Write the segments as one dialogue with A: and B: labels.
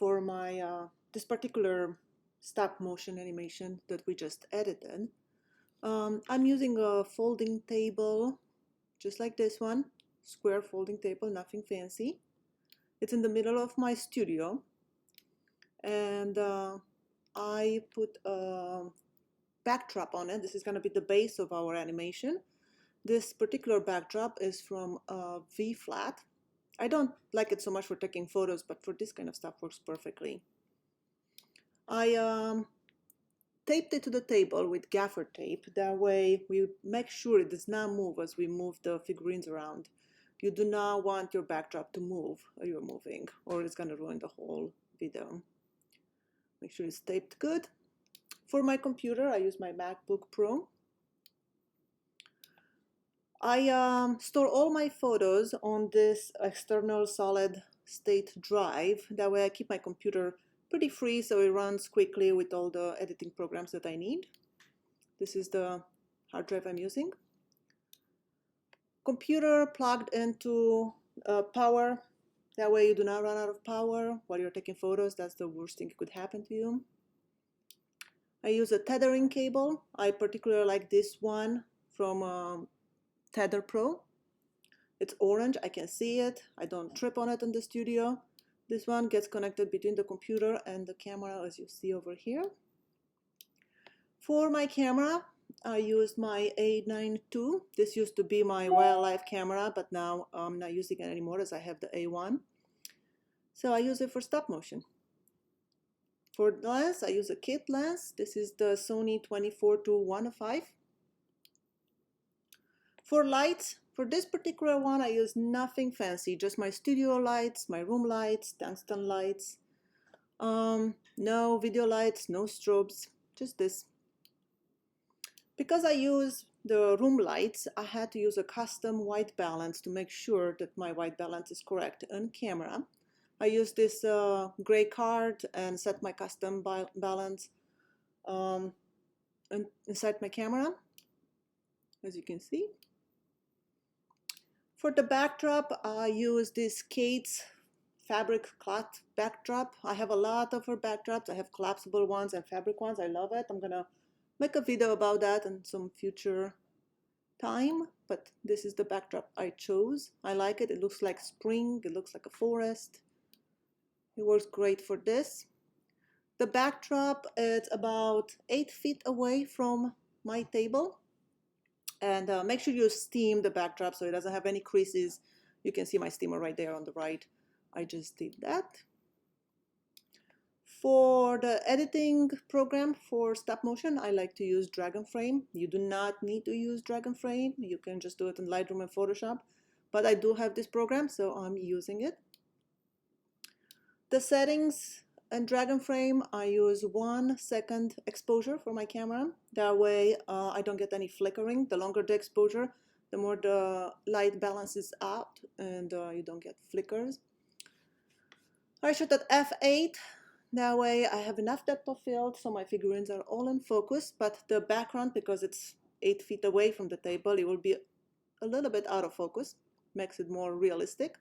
A: for my this particular stop motion animation that we just edited. I'm using a folding table, just like this one, square folding table, nothing fancy. It's in the middle of my studio, and I put a backdrop on it. This is going to be the base of our animation. This particular backdrop is from V flat. I don't like it so much for taking photos, but for this kind of stuff works perfectly. I taped it to the table with gaffer tape. That way we make sure it does not move as we move the figurines around. You do not want your backdrop to move or you're moving, or it's going to ruin the whole video. Make sure it's taped good. For my computer, I use my MacBook Pro. I store all my photos on this external solid state drive. That way I keep my computer pretty free so it runs quickly with all the editing programs that I need. This is the hard drive I'm using. Computer plugged into power. That way you do not run out of power while you're taking photos. That's the worst thing that could happen to you. I use a tethering cable. I particularly like this one from Tether Pro. It's orange, I can see it. I don't trip on it in the studio. This one gets connected between the computer and the camera, as you see over here. For my camera, I used my A9 II. This used to be my wildlife camera, but now I'm not using it anymore as I have the A1. So I use it for stop motion. For the lens, I use a kit lens. This is the Sony 24-105. For lights, for this particular one, I use nothing fancy, just my studio lights, my room lights, tungsten lights. No video lights, no strobes, just this. Because I use the room lights, I had to use a custom white balance to make sure that my white balance is correct on camera. I use this gray card and set my custom balance inside my camera, as you can see. For the backdrop, I use this Kate's fabric cloth backdrop. I have a lot of her backdrops. I have collapsible ones and fabric ones. I love it. I'm gonna make a video about that in some future time, but this is the backdrop I chose. I like it. It looks like spring. It looks like a forest. It works great for this. The backdrop is about 8 feet away from my table. And make sure you steam the backdrop so it doesn't have any creases. You can see my steamer right there on the right. I just did that. For the editing program for stop motion, I like to use Dragon Frame. You do not need to use Dragon Frame. You can just do it in Lightroom and Photoshop. But I do have this program, so I'm using it. The settings in Dragon Frame, I use 1 second exposure for my camera. That way I don't get any flickering. The longer the exposure, the more the light balances out and you don't get flickers. I shoot at f8. That way I have enough depth of field so my figurines are all in focus, but the background, because it's 8 feet away from the table, it will be a little bit out of focus. Makes it more realistic.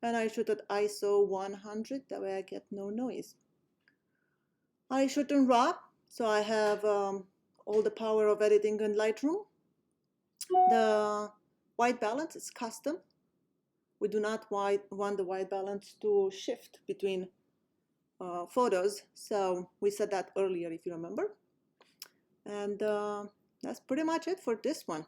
A: And I shoot at ISO 100, that way I get no noise. I shoot in RAW, so I have all the power of editing in Lightroom. The white balance is custom. We do not want the white balance to shift between photos, so we said that earlier if you remember. And that's pretty much it for this one.